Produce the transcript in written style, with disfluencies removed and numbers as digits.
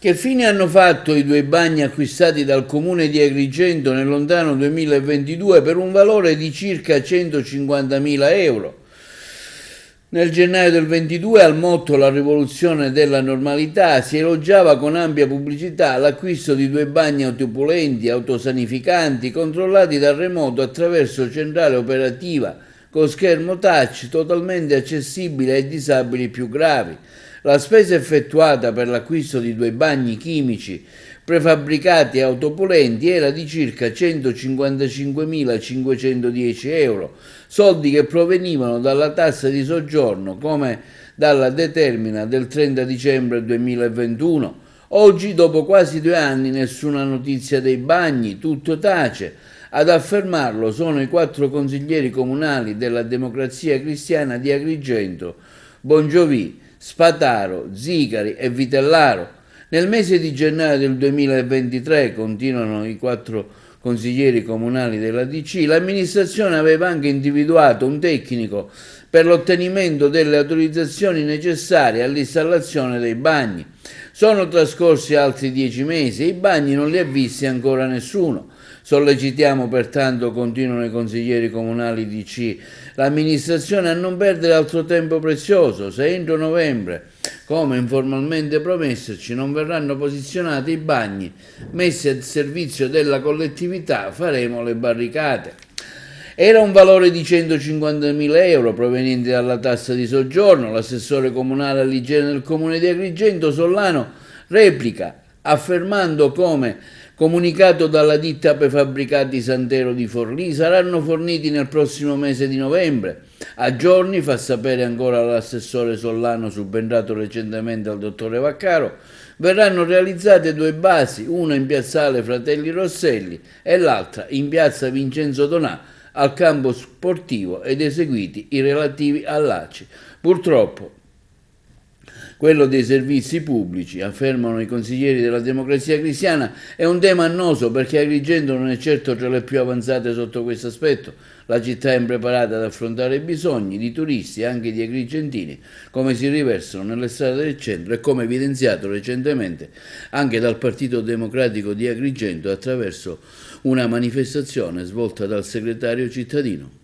Che fine hanno fatto i 2 bagni acquistati dal comune di Agrigento nel lontano 2022 per un valore di circa 150.000 euro? Nel gennaio del 22, al motto La rivoluzione della normalità, si elogiava con ampia pubblicità l'acquisto di 2 bagni autopulenti, autosanificanti, controllati da remoto attraverso centrale operativa con schermo touch totalmente accessibile ai disabili più gravi. La spesa effettuata per l'acquisto di 2 bagni chimici prefabbricati e autopulenti era di circa 155.510 euro, soldi che provenivano dalla tassa di soggiorno come dalla determina del 30 dicembre 2021. Oggi, dopo quasi 2 anni, nessuna notizia dei bagni, tutto tace. Ad affermarlo sono i 4 consiglieri comunali della Democrazia Cristiana di Agrigento, Bongiovi, Spataro, Zicari e Vitellaro. Nel mese di gennaio del 2023, continuano i 4 consiglieri comunali della DC, l'amministrazione aveva anche individuato un tecnico per l'ottenimento delle autorizzazioni necessarie all'installazione dei bagni. Sono trascorsi altri 10 mesi e i bagni non li ha visti ancora nessuno. Sollecitiamo pertanto, continuano i consiglieri comunali DC, l'amministrazione a non perdere altro tempo prezioso. Se entro novembre, come informalmente promessoci, non verranno posizionati i bagni messi a servizio della collettività, faremo le barricate. Era un valore di 150.000 euro provenienti dalla tassa di soggiorno. L'assessore comunale all'igiene del comune di Agrigento, Sollano, replica affermando come comunicato dalla ditta Prefabbricati Santero di Forlì saranno forniti nel prossimo mese di novembre. A giorni, fa sapere ancora l'assessore Sollano, subentrato recentemente al dottore Vaccaro, verranno realizzate 2 basi, una in piazzale Fratelli Rosselli e l'altra in piazza Vincenzo Donà, al campo sportivo, ed eseguiti i relativi allacci. Purtroppo quello dei servizi pubblici, affermano i consiglieri della Democrazia Cristiana, è un tema annoso perché Agrigento non è certo tra le più avanzate sotto questo aspetto. La città è impreparata ad affrontare i bisogni di turisti e anche di agrigentini, come si riversano nelle strade del centro e come evidenziato recentemente anche dal Partito Democratico di Agrigento attraverso una manifestazione svolta dal segretario cittadino.